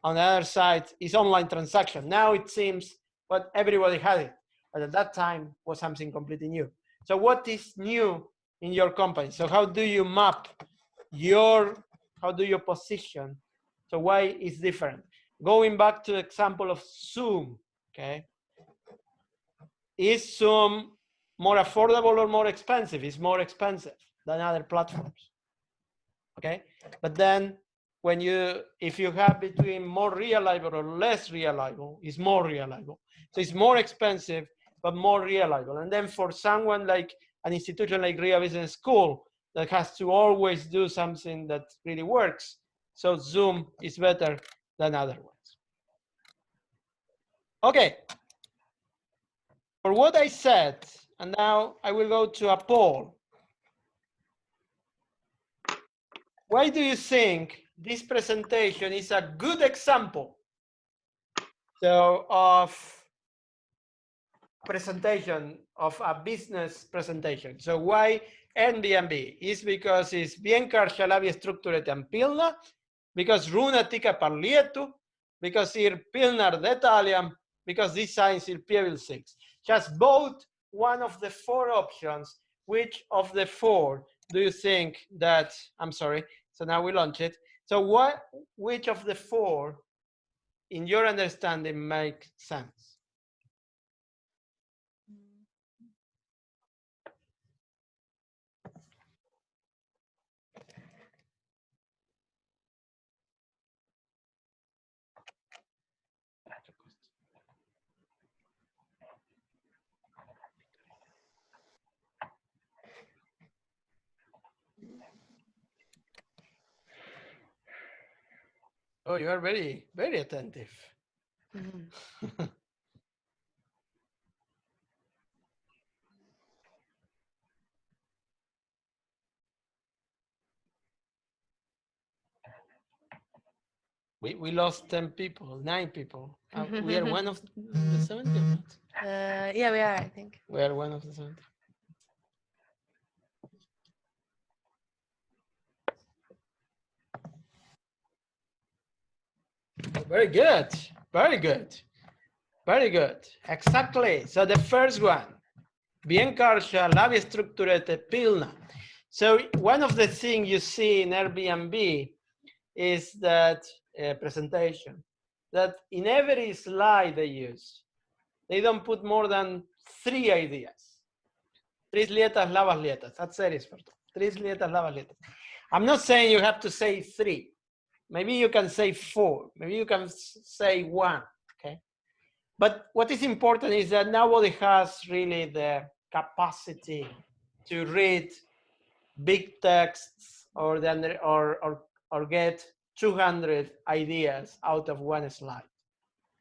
on the other side, is online transaction. Now it seems what everybody had it, but at that time was something completely new. So what is new in your company? So how do you map how do you position? So why is different? Going back to the example of Zoom, okay? Is Zoom more affordable or more expensive? It's more expensive than other platforms, okay? But then if you have between more reliable or less reliable, it's more reliable. So it's more expensive, but more reliable. And then for someone like an institution like Rivera Business School that has to always do something that really works, so Zoom is better than other ones. Okay. For what I said, and now I will go to a poll. Why do you think this presentation is a good example of presentation of a business presentation? So why Airbnb? Is because it's bien karšalabie struktūrētām pilna, because runa tika par lietu, because ir pilna ar detaļām, because designs ir pievilcīgs. Just vote one of the four options. Which of the four do you think that, I'm sorry, so now we launch it. So which of the four, in your understanding, make sense? Oh, you are very, very attentive. Mm-hmm. We lost 10 people, 9 people. We are one of the 70 or not? Yeah, we are, I think. We are one of the 70. Very good. Very good. Very good. Exactly. So the first one. Bien karša, labi strukturēta, pilna. So one of the things you see in Airbnb is that presentation, that in every slide they use, they don't put more than 3 ideas. 3 lietas, labas lietas. That's it. 3 lietas, labas lietas. I'm not saying you have to say 3. Maybe you can say 4. Maybe you can say 1. Okay. But what is important is that nobody has really the capacity to read big texts or get 200 ideas out of one slide.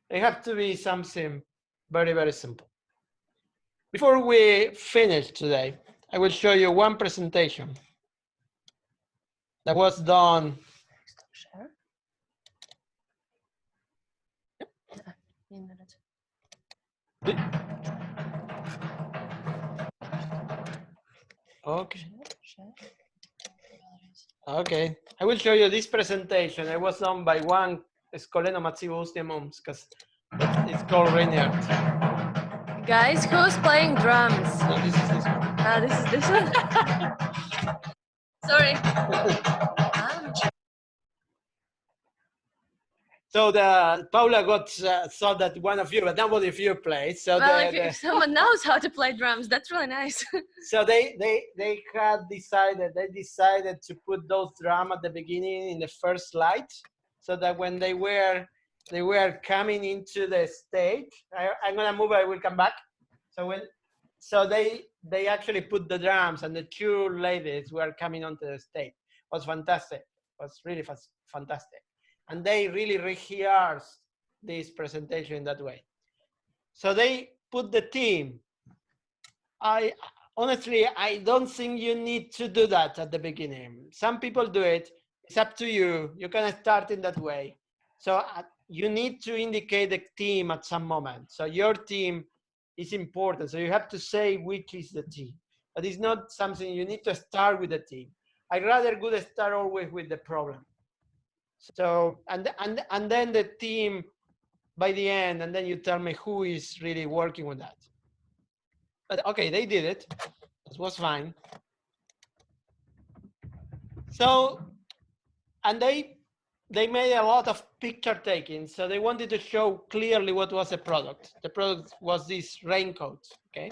They have to be something very, very simple. Before we finish today, I will show you one presentation that was done. Okay. Okay. I will show you this presentation. It was done by one Skoleno mācību because it's called Rivera. Guys, who's playing drums? No, this is this one. Ah, this is this one. Sorry. So the Paula thought that one of you, but nobody of you played. So well, if someone knows how to play drums, that's really nice. So they decided to put those drums at the beginning in the first slide, so that when they were coming into the stage, I'm gonna move. I will come back. So they actually put the drums, and the 2 ladies were coming onto the stage. It was fantastic. It was really fantastic. And they really rehearsed this presentation in that way. So they put the theme. Honestly, I don't think you need to do that at the beginning. Some people do it. It's up to you. You can start in that way. So you need to indicate the theme at some moment. So your theme is important. So you have to say which is the theme. But it's not something you need to start with the theme. I'd rather good start always with the problem. So, and then the team by the end, and then you tell me who is really working on that. But okay, they did it. It was fine. So, and they made a lot of picture taking. So they wanted to show clearly what was the product. The product was this raincoat, okay?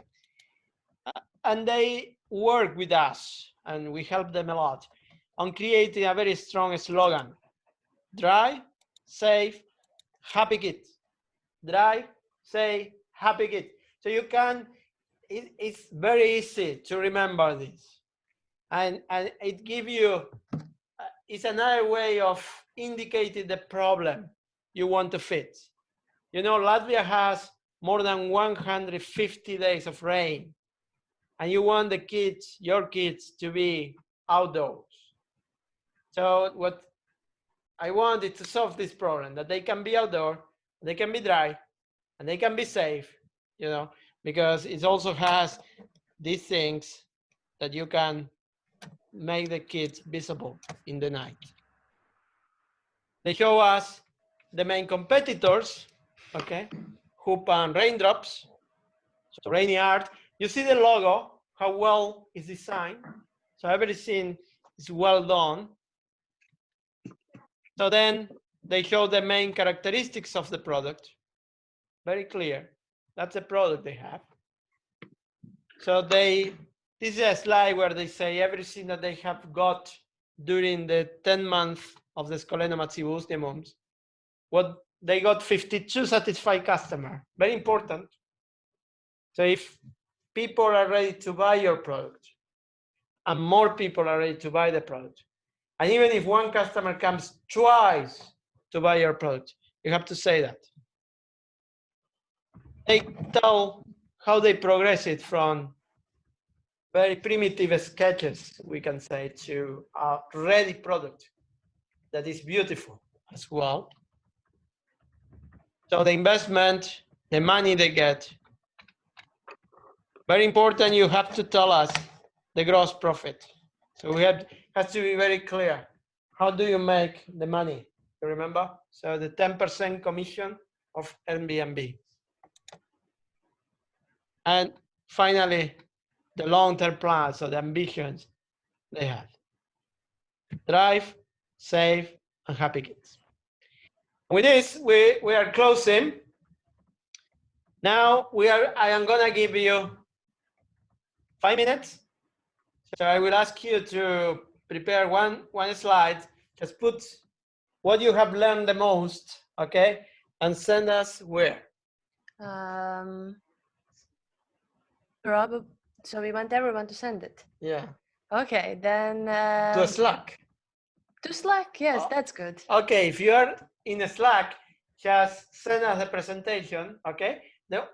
And they worked with us, and we helped them a lot on creating a very strong slogan. Dry, safe, happy kid. Dry, safe, happy kid. So you can, it's very easy to remember this. And it gives you, it's another way of indicating the problem you want to fix. You know, Latvia has more than 150 days of rain. And you want the kids, your kids, to be outdoors. So what I wanted to solve this problem, that they can be outdoor, they can be dry, and they can be safe, you know, because it also has these things that you can make the kids visible in the night. They show us the main competitors, okay, hoop and raindrops, so rainy art. You see the logo, how well it's designed. So everything is well done. So then they show the main characteristics of the product. Very clear. That's the product they have. So this is a slide where they say everything that they have got during the 10 months of the Skoleno mācību. What they got 52 satisfied customers. Very important. So if people are ready to buy your product, and more people are ready to buy the product, and even if one customer comes twice to buy your product, you have to say that. They tell how they progress it from very primitive sketches, we can say, to a ready product that is beautiful as well. So the investment, the money they get. Very important, you have to tell us the gross profit. So we has to be very clear. How do you make the money? You remember? So the 10% commission of Airbnb. And finally, the long-term plans, so the ambitions they have. Drive, save, and happy kids. With this, we are closing. Now I am gonna give you 5 minutes. So I will ask you to prepare one slide. Just put what you have learned the most, okay? And send us where? Probably. So we want everyone to send it. Yeah. Okay, then. To Slack. To Slack, yes, that's good. Okay, if you are in a Slack, just send us a presentation, okay? Now,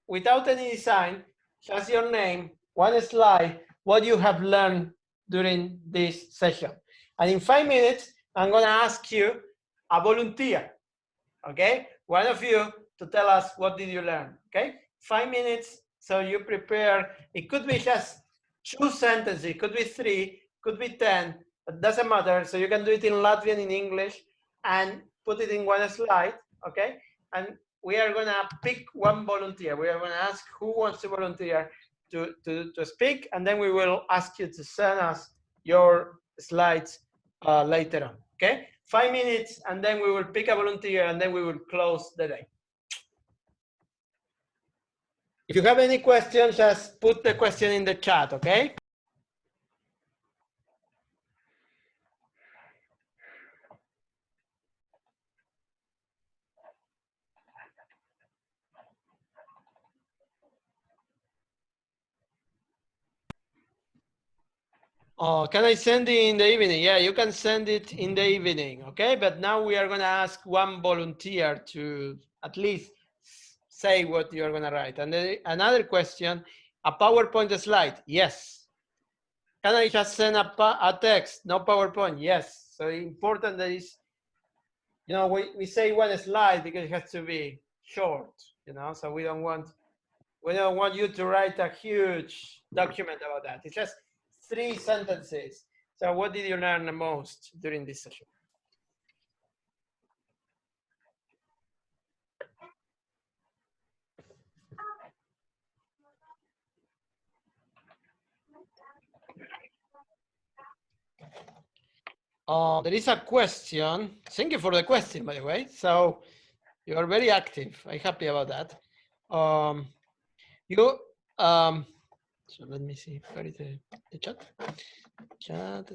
without any design, just your name, one slide, what you have learned during this session. And in 5 minutes, I'm gonna ask you a volunteer, okay? One of you to tell us what did you learn, okay? 5 minutes, so you prepare. It could be just 2 sentences, it could be 3, could be 10, it doesn't matter. So you can do it in Latvian, in English, and put it in one slide, okay? And we are gonna pick one volunteer. We are gonna ask who wants to volunteer to speak, and then we will ask you to send us your slides later on, okay? 5 minutes, and then we will pick a volunteer, and then we will close the day. If you have any questions, just put the question in the chat, okay? Oh, can I send it in the evening? Yeah, you can send it in the evening, okay? But now we are gonna ask one volunteer to at least say what you're gonna write. And then another question, a PowerPoint slide, yes. Can I just send a text, no PowerPoint? Yes. So important that is, you know, we say one slide because it has to be short, you know, so we don't want you to write a huge document about that. It's just 3 sentences. So what did you learn the most during this session? There is a question. Thank you for the question, by the way. So you are very active. I'm happy about that. So let me see. Where is the chat? Chat.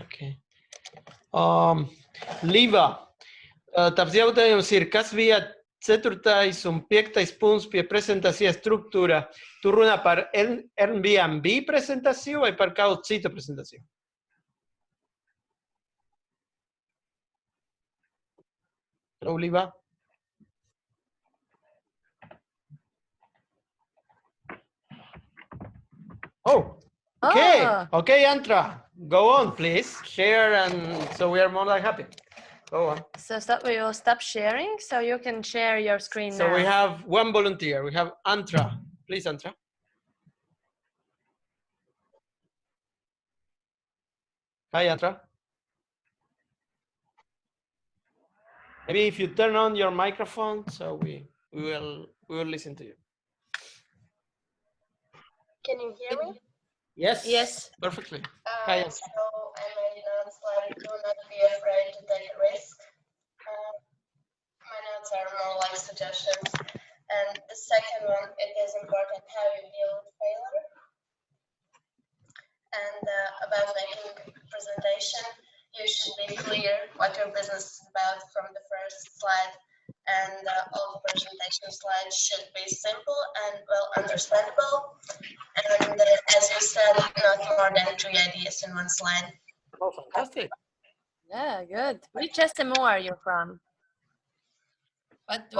Okay. Līva, tavs jautājums ir, kas bija 4. un 5. punkts pie prezentācijas struktūra? Tu runā par Airbnb prezentāciju vai par kādu citu prezentāciju? Hello, Līva. Oh, okay. Oh. Okay, Antra, go on, please. Share, and so we are more than happy. Go on. So we will stop sharing, so you can share your screen now. So we have one volunteer. We have Antra. Please, Antra. Hi, Antra. Maybe if you turn on your microphone, so we will listen to you. Can you hear me? Yes. Yes. Perfectly. Hi. So I made notes like, do not be afraid to take a risk. My notes are more like suggestions. And the second one, it is important how you deal with failure. And about making a presentation, you should be clear what your business is about from the first slide. And all the presentation slides should be simple and well understandable. And as you said, not more than 3 ideas in one slide. Oh, fantastic. Yeah, good. Which SMU are you from? What's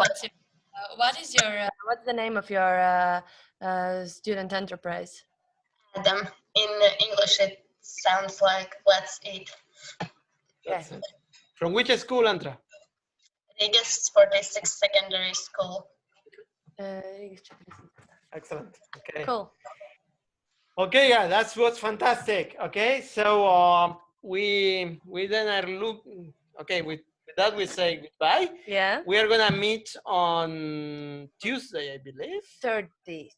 the name of your student enterprise? Adam. In English, it sounds like let's eat. That's it. From which school, Antra? Rigas 46 Secondary School. Excellent. Okay. Cool. Okay, yeah, that was fantastic. Okay, so we then are looking. Okay, with that we say goodbye. Yeah. We are gonna meet on Tuesday, I believe. 30.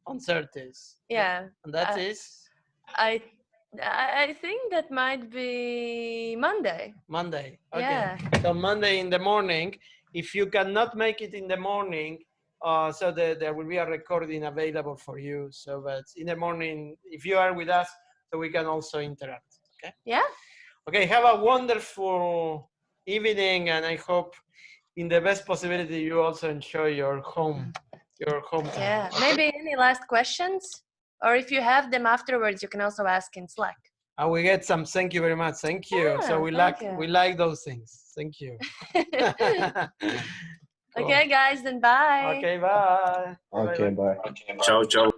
On 30th. Yeah. And that is I think that might be Monday. Monday. Okay. Yeah. So Monday in the morning. If you cannot make it in the morning, so there will be a recording available for you. So that in the morning, if you are with us, so we can also interact. Okay. Yeah. Okay. Have a wonderful evening, and I hope, in the best possibility, you also enjoy your home. Yeah. Maybe any last questions, or if you have them afterwards, you can also ask in Slack. And we get some. Thank you very much. Thank you. Yeah, So we like those things. Thank you. Cool. Okay, guys, then bye. Okay, bye. Okay, bye. Ciao, ciao.